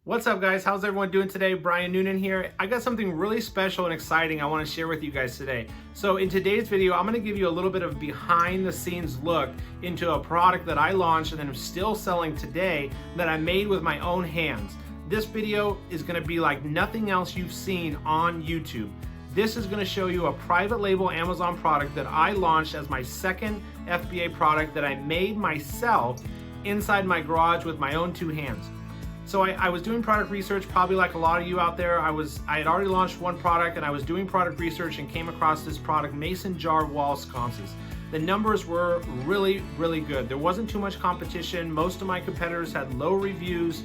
What's up, guys? How's everyone doing today? Brian Noonan here. I got something really special and exciting I want to share with you guys today. So in today's video, I'm going to give you a little bit of behind the scenes look into a product that I launched and that I'm still selling today that I made with my own hands. This video is going to be like nothing else you've seen on YouTube. This is going to show you a private label Amazon product that I launched as my second FBA product that I made myself inside my garage with my own two hands. So I was doing product research, probably like a lot of you out there. I had already launched one product and I was doing product research and came across this product, mason jar wall sconces. The numbers were really good. There wasn't too much competition. Most of my competitors had low reviews.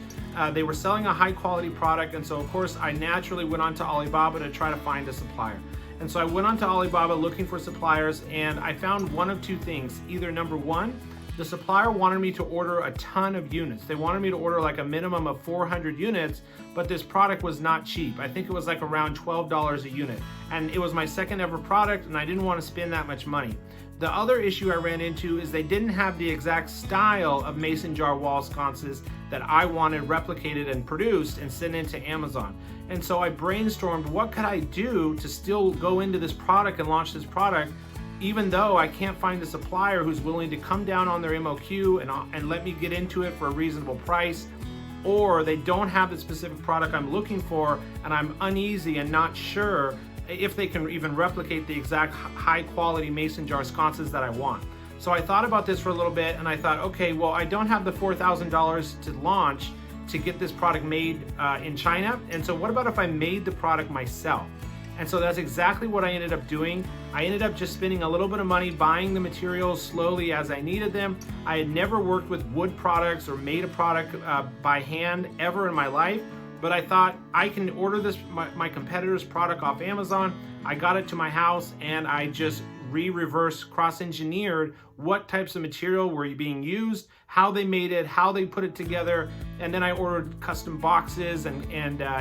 They were selling a high quality product, and so of course I naturally went on to Alibaba to try to find a supplier. And so I went on to Alibaba looking for suppliers, and I found one of two things. Either number one, the supplier wanted me to order a ton of units. They wanted me to order like a minimum of 400 units, but this product was not cheap. I think it was like around $12 a unit. And it was my second ever product, and I didn't want to spend that much money. The other issue I ran into is they didn't have the exact style of mason jar wall sconces that I wanted replicated and produced and sent into Amazon. And so I brainstormed, what could I do to still go into this product and launch this product, even though I can't find a supplier who's willing to come down on their MOQ and let me get into it for a reasonable price, or they don't have the specific product I'm looking for and I'm uneasy and not sure if they can even replicate the exact high quality mason jar sconces that I want. So I thought about this for a little bit and I thought, okay, well, I don't have the $4,000 to launch to get this product made in China. And so what about if I made the product myself? And so that's exactly what I ended up doing. I ended up just spending a little bit of money buying the materials slowly as I needed them. I had never worked with wood products or made a product by hand ever in my life, but I thought I can order this my competitor's product off Amazon. I got it to my house and I just reverse cross-engineered what types of material were being used, how they made it, how they put it together, and then I ordered custom boxes and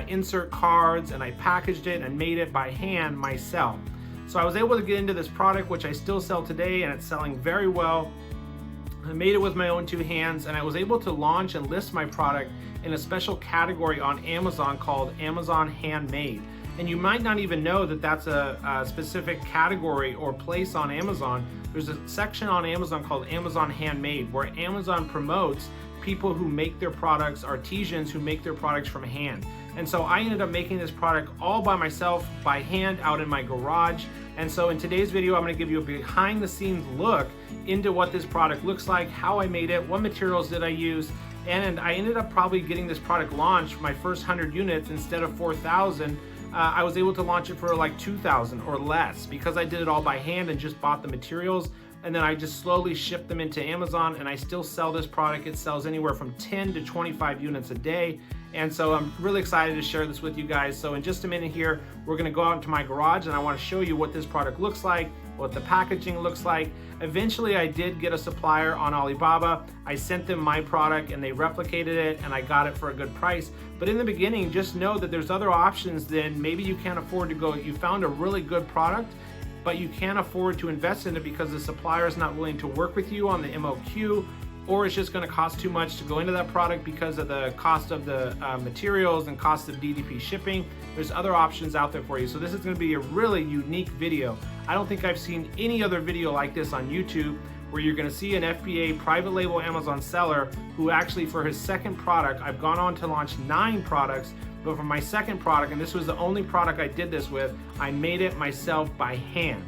insert cards, and I packaged it and made it by hand myself. So I was able to get into this product, which I still sell today, and it's selling very well. I made it with my own two hands, and I was able to launch and list my product in a special category on Amazon called Amazon Handmade. And you might not even know that that's a specific category or place on Amazon. There's a section on Amazon called Amazon Handmade, where Amazon promotes people who make their products, artisans who make their products from hand. And so I ended up making this product all by myself, by hand, out in my garage. And so in today's video, I'm going to give you a behind the scenes look into what this product looks like, how I made it, what materials did I use, and I ended up probably getting this product launched, my first 100 units, instead of 4,000. I was able to launch it for like 2,000 or less because I did it all by hand and just bought the materials, and then I just slowly shipped them into Amazon, and I still sell this product. It sells anywhere from 10 to 25 units a day, and so I'm really excited to share this with you guys. So in just a minute here, we're gonna go out into my garage and I wanna show you what this product looks like, what the packaging looks like. Eventually I did get a supplier on Alibaba. I sent them my product and they replicated it and I got it for a good price. But in the beginning, just know that there's other options. Then maybe you can't afford to go, you found a really good product, but you can't afford to invest in it because the supplier is not willing to work with you on the MOQ, or it's just going to cost too much to go into that product because of the cost of the materials and cost of DDP shipping. There's other options out there for you. So this is going to be a really unique video. I don't think I've seen any other video like this on YouTube, where you're going to see an FBA private label Amazon seller who actually, for his second product, I've gone on to launch 9 products, but for my second product, and this was the only product I did this with, I made it myself by hand.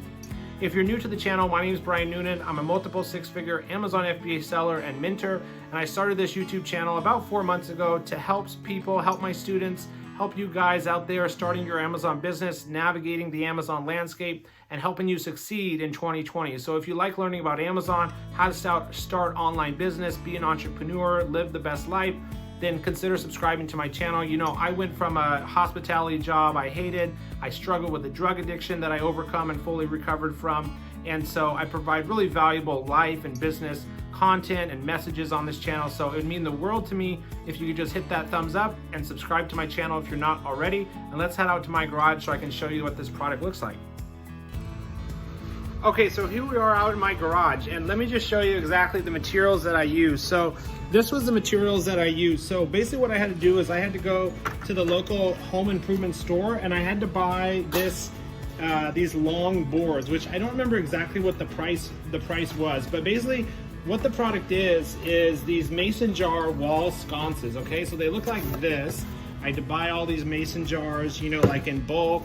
If you're new to the channel, my name is Brian Noonan. I'm a multiple six-figure Amazon FBA seller and mentor, and I started this YouTube channel about 4 months ago to help people, help my students, help you guys out there starting your Amazon business, navigating the Amazon landscape, and helping you succeed in 2020. So if you like learning about Amazon, how to start online business, be an entrepreneur, live the best life, then consider subscribing to my channel. You know, I went from a hospitality job I hated. I struggled with a drug addiction that I overcome and fully recovered from. And so I provide really valuable life and business content and messages on this channel. So it would mean the world to me if you could just hit that thumbs up and subscribe to my channel if you're not already. And let's head out to my garage so I can show you what this product looks like. Okay, so here we are out in my garage, and let me just show you exactly the materials that I use. So this was the materials that I used. So basically what I had to do is I had to go to the local home improvement store, and I had to buy this these long boards, which I don't remember exactly what the price was, but basically what the product is these mason jar wall sconces. Okay, so they look like this. I had to buy all these mason jars, you know, like in bulk.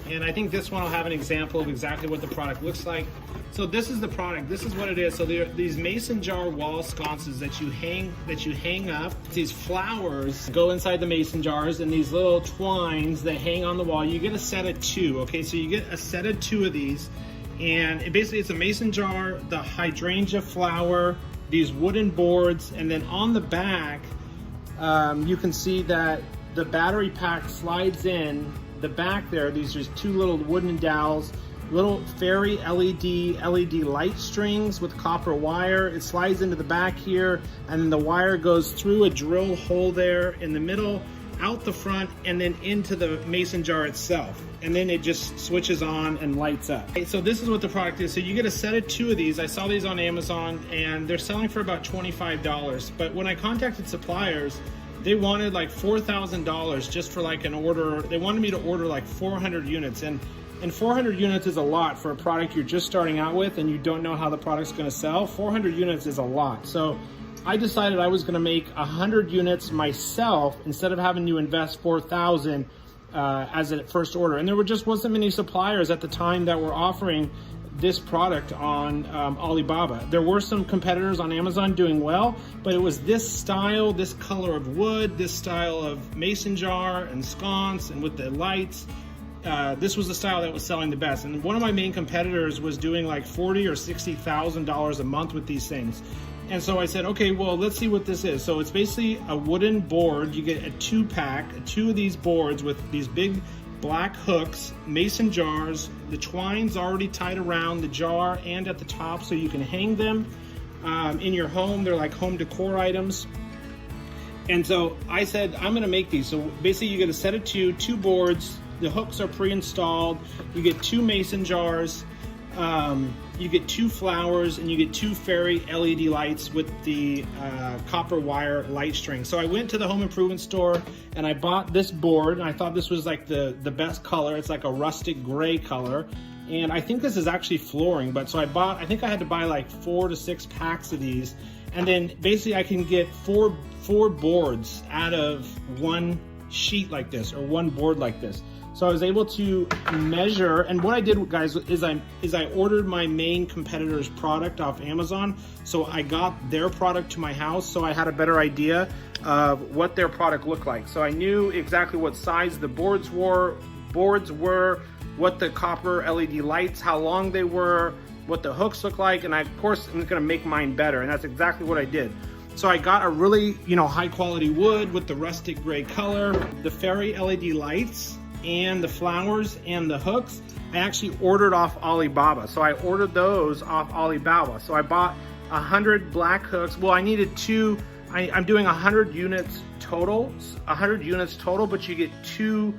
And I think this one will have an example of exactly what the product looks like. So this is the product. This is what it is. So these mason jar wall sconces that you hang up. These flowers go inside the mason jars, and these little twines that hang on the wall. You get a set of 2. Okay, so you get a set of 2 of these, and basically it's a mason jar, the hydrangea flower, these wooden boards, and then on the back, you can see that the battery pack slides in. The back there, these are 2 little wooden dowels, little fairy LED light strings with copper wire. It slides into the back here, and then the wire goes through a drill hole there in the middle, out the front, and then into the mason jar itself. And then it just switches on and lights up. Okay, so this is what the product is. So you get a set of 2 of these. I saw these on Amazon, and they're selling for about $25. But when I contacted Suppliers, they wanted like $4,000 just for like an order. They wanted me to order like 400 units, and 400 units is a lot for a product you're just starting out with and you don't know how the product's gonna sell. 400 units is a lot. So I decided I was gonna make 100 units myself instead of having to invest 4,000 as a first order. And there just wasn't many suppliers at the time that were offering this product on Alibaba. There were some competitors on Amazon doing well, but it was this style, this color of wood, this style of mason jar and sconce, and with the lights. This was the style that was selling the best. And one of my main competitors was doing like $40,000 or $60,000 a month with these things. And so I said, okay, well, let's see what this is. So it's basically a wooden board. You get a 2-pack, 2 of these boards with these big black hooks, mason jars. The twine's already tied around the jar and at the top, so you can hang them in your home. They're like home decor items. And so I said, I'm gonna make these. So basically you get a set of 2 boards. The hooks are pre-installed. You get 2 mason jars. You get 2 flowers, and you get 2 fairy LED lights with the copper wire light string. So I went to the home improvement store and I bought this board, and I thought this was like the best color. It's like a rustic gray color. And I think this is actually flooring, but so I think I had to buy like 4 to 6 packs of these. And then basically I can get four boards out of 1 sheet like this, or 1 board like this. So I was able to measure, and what I did, guys, is I ordered my main competitor's product off Amazon. So I got their product to my house, so I had a better idea of what their product looked like. So I knew exactly what size the boards were, what the copper LED lights, how long they were, what the hooks look like, and of course I'm gonna make mine better, and that's exactly what I did. So I got a really, high quality wood with the rustic gray color, the fairy LED lights, and the flowers and the hooks. I actually ordered off Alibaba. So I ordered those off Alibaba. So I bought 100 black hooks. Well, I needed 2, I'm doing 100 units total, but you get 2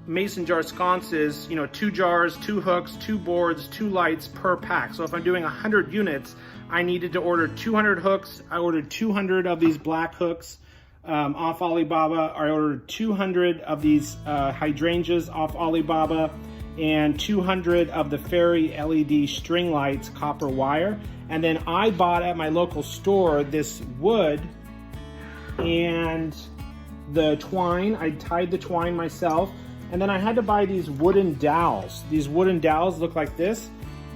mason jar sconces, 2 jars, 2 hooks, 2 boards, 2 lights per pack. So if I'm doing 100 units, I needed to order 200 hooks. I ordered 200 of these black hooks off Alibaba. I ordered 200 of these hydrangeas off Alibaba, and 200 of the fairy LED string lights, copper wire. And then I bought at my local store this wood and the twine. I tied the twine myself. And then I had to buy these wooden dowels. These wooden dowels look like this.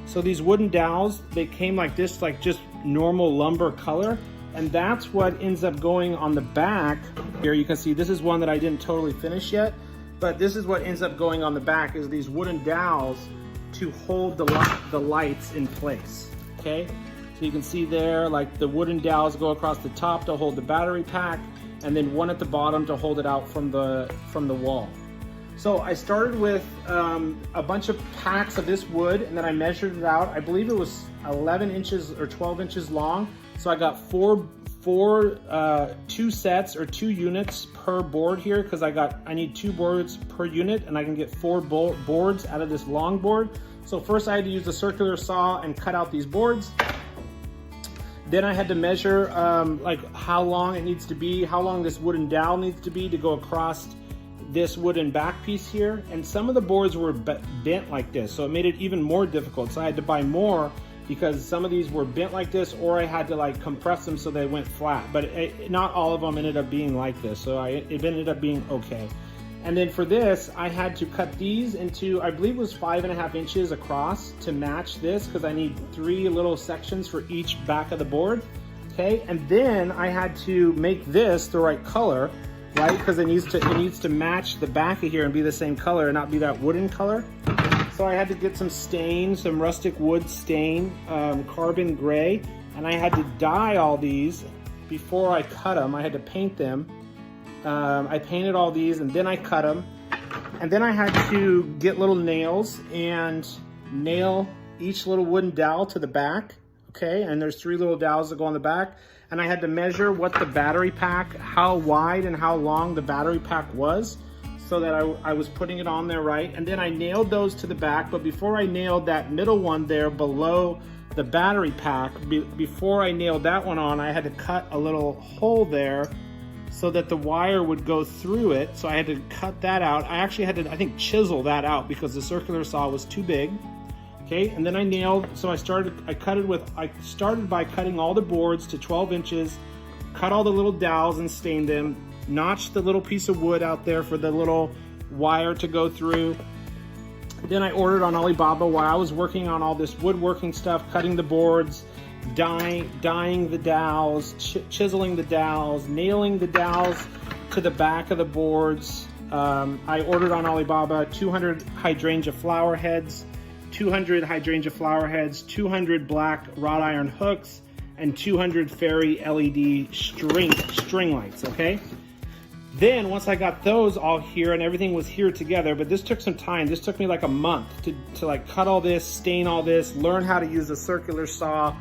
So these wooden dowels, they came like this, like just normal lumber color. And that's what ends up going on the back. Here you can see this is one that I didn't totally finish yet, but this is what ends up going on the back, is these wooden dowels to hold the lights in place, okay? So you can see there, like the wooden dowels go across the top to hold the battery pack, and then one at the bottom to hold it out from the wall. So I started with a bunch of packs of this wood, and then I measured it out. I believe it was 11 inches or 12 inches long. So I got four two sets or 2 units per board here, because I need 2 boards per unit, and I can get 4 boards out of this long board. So first I had to use the circular saw and cut out these boards. Then I had to measure like how long it needs to be, how long this wooden dowel needs to be to go across this wooden back piece here. And some of the boards were bent like this, so it made it even more difficult. So I had to buy more because some of these were bent like this, or I had to like compress them so they went flat. But not all of them ended up being like this, so it ended up being okay. And then for this, I had to cut these into, I believe it was 5.5 inches across to match this, because I need 3 little sections for each back of the board. Okay, and then I had to make this the right color, right? Because it needs to match the back of here and be the same color and not be that wooden color. So I had to get some stain, some rustic wood stain, carbon gray, and I had to dye all these before I cut them. I had to paint them. I painted all these and then I cut them. And then I had to get little nails and nail each little wooden dowel to the back. Okay, and there's 3 little dowels that go on the back. And I had to measure what the battery pack, how wide and how long the battery pack was, so that I was putting it on there right. And then I nailed those to the back, but before I nailed that middle one there below the battery pack, before I nailed that one on, I had to cut a little hole there so that the wire would go through it. So I had to cut that out. I actually had to, I think, chisel that out because the circular saw was too big. Okay, and then I nailed, so I started by cutting all the boards to 12 inches, cut all the little dowels and stained them, notched the little piece of wood out there for the little wire to go through. Then I ordered on Alibaba while I was working on all this woodworking stuff, cutting the boards, dyeing the dowels, chiseling the dowels, nailing the dowels to the back of the boards. I ordered on Alibaba 200 hydrangea flower heads, 200 hydrangea flower heads, 200 black wrought iron hooks, and 200 fairy LED string lights, okay? Then once I got those all here and everything was here together, but this took some time. This took me like a month to like cut all this, stain all this, learn how to use a circular saw,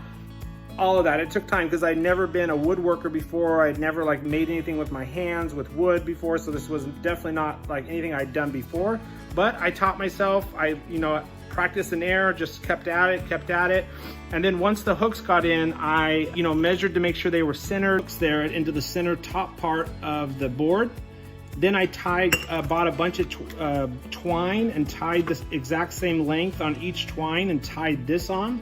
all of that. It took time because I'd never been a woodworker before. I'd never like made anything with my hands with wood before, so this was definitely not like anything I'd done before. But I taught myself. I practice and error, just kept at it. And then once the hooks got in, I measured to make sure they were centered there into the center top part of the board. Then I bought a bunch of twine and tied this exact same length on each twine and tied this on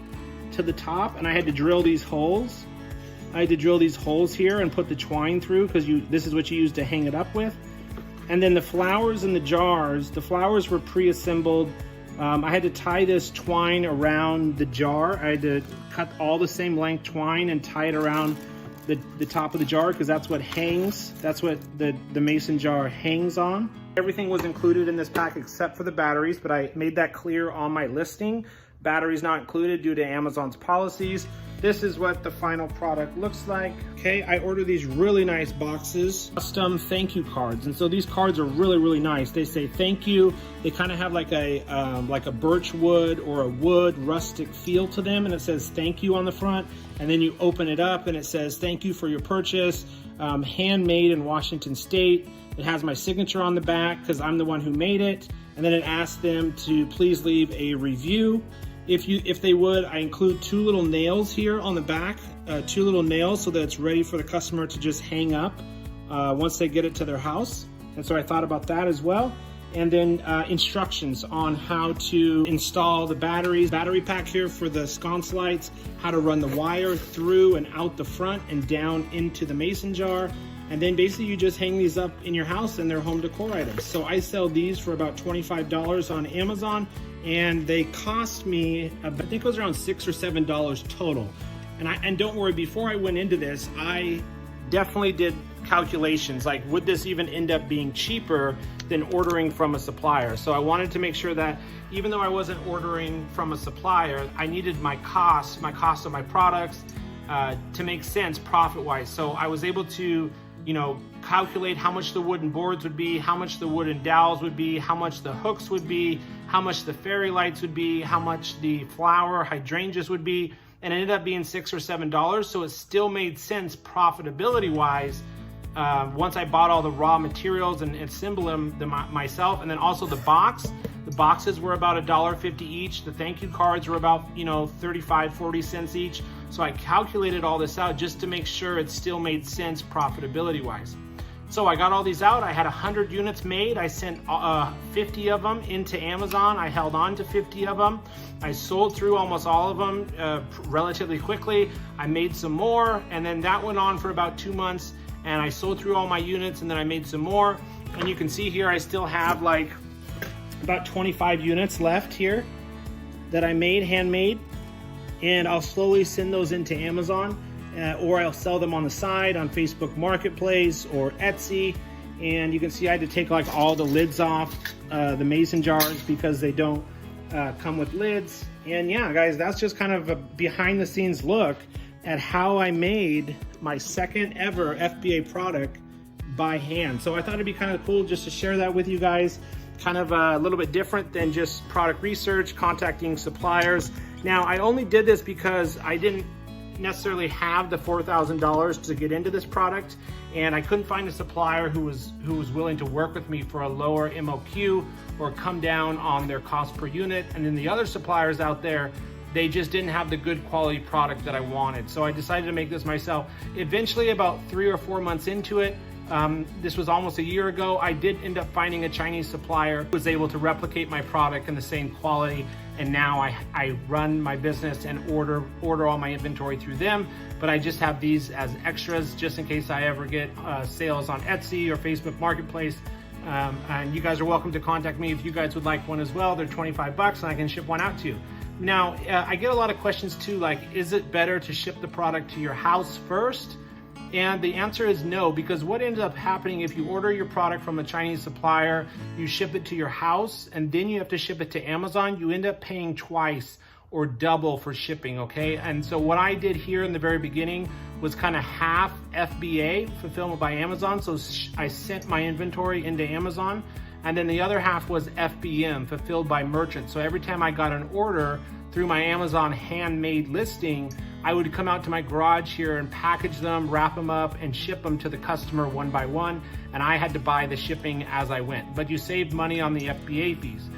to the top. And I had to drill these holes. I had to drill these holes here and put the twine through, because this is what you use to hang it up with. And then the flowers in the jars, the flowers were pre-assembled. I had to tie this twine around the jar. I had to cut all the same length twine and tie it around the top of the jar, because that's what hangs. That's what the mason jar hangs on. Everything was included in this pack except for the batteries, but I made that clear on my listing. Batteries not included due to Amazon's policies. This is what the final product looks like. Okay, I ordered these really nice boxes, custom thank you cards. And so these cards are really, really nice. They say thank you. They kind of have like a birch wood or a wood rustic feel to them. And it says thank you on the front. And then you open it up and it says thank you for your purchase. Handmade in Washington State. It has my signature on the back because I'm the one who made it. And then it asks them to please leave a review. If they would, I include 2 little nails here on the back, 2 little nails so that it's ready for the customer to just hang up once they get it to their house. And so I thought about that as well. And then instructions on how to install the battery pack here for the sconce lights, how to run the wire through and out the front and down into the mason jar. And then basically you just hang these up in your house and they're home decor items. So I sell these for about $25 on Amazon, and they cost me, I think it was around $6 or $7 total. And don't worry, before I went into this, I definitely did calculations, like would this even end up being cheaper than ordering from a supplier? So I wanted to make sure that even though I wasn't ordering from a supplier, I needed my cost of my products to make sense profit-wise. So I was able to calculate how much the wooden boards would be, how much the wooden dowels would be, how much the hooks would be, how much the fairy lights would be, how much the flower hydrangeas would be. and it ended up being $6 or $7. So it still made sense profitability wise. Once I bought all the raw materials and assembled them myself, and then also the boxes were about $1.50 each. The thank you cards were about 35-40 cents each. So I calculated all this out just to make sure it still made sense profitability wise. So I got all these out. I had 100 units made. I sent 50 of them into Amazon. I held on to 50 of them. I sold through almost all of them relatively quickly. I made some more, and then that went on for about 2 months, and I sold through all my units, and then I made some more. And you can see here I still have like about 25 units left here that I made handmade, and I'll slowly send those into Amazon. Or I'll sell them on the side on Facebook Marketplace or Etsy. And you can see I had to take like all the lids off the mason jars because they don't come with lids. And yeah, guys, that's just kind of a behind the scenes look at how I made my second ever FBA product by hand. So I thought it'd be kind of cool just to share that with you guys. Kind of a little bit different than just product research, contacting suppliers. Now, I only did this because I didn't necessarily have the $4,000 to get into this product, and I couldn't find a supplier who was willing to work with me for a lower MOQ or come down on their cost per unit. And then the other suppliers out there, they just didn't have the good quality product that I wanted. So I decided to make this myself. Eventually, about 3 or 4 months into it, this was almost a year ago, I did end up finding a Chinese supplier who was able to replicate my product in the same quality. And now I run my business and order all my inventory through them, but I just have these as extras just in case I ever get sales on Etsy or Facebook Marketplace. And you guys are welcome to contact me if you guys would like one as well. They're 25 bucks and I can ship one out to you. Now, I get a lot of questions too, like, is it better to ship the product to your house first? And the answer is no, because what ends up happening if you order your product from a Chinese supplier, you ship it to your house, and then you have to ship it to Amazon, you end up paying twice or double for shipping, okay? And so what I did here in the very beginning was kind of half FBA, fulfillment by Amazon. So I sent my inventory into Amazon, and then the other half was FBM, fulfilled by merchant. So every time I got an order through my Amazon handmade listing, I would come out to my garage here and package them, wrap them up, and ship them to the customer one by one. And I had to buy the shipping as I went. But you save money on the FBA fees.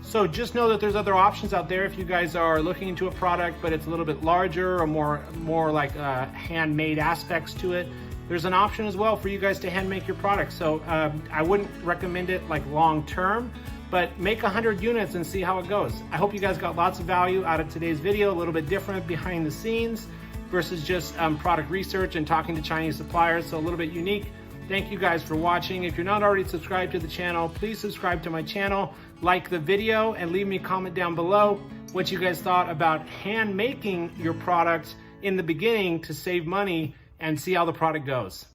So just know that there's other options out there if you guys are looking into a product, but it's a little bit larger or more like handmade aspects to it. There's an option as well for you guys to hand make your product. So I wouldn't recommend it like long term, but make 100 units and see how it goes. I hope you guys got lots of value out of today's video, a little bit different behind the scenes versus just product research and talking to Chinese suppliers, so a little bit unique. Thank you guys for watching. If you're not already subscribed to the channel, please subscribe to my channel, like the video, and leave me a comment down below what you guys thought about hand making your product in the beginning to save money and see how the product goes.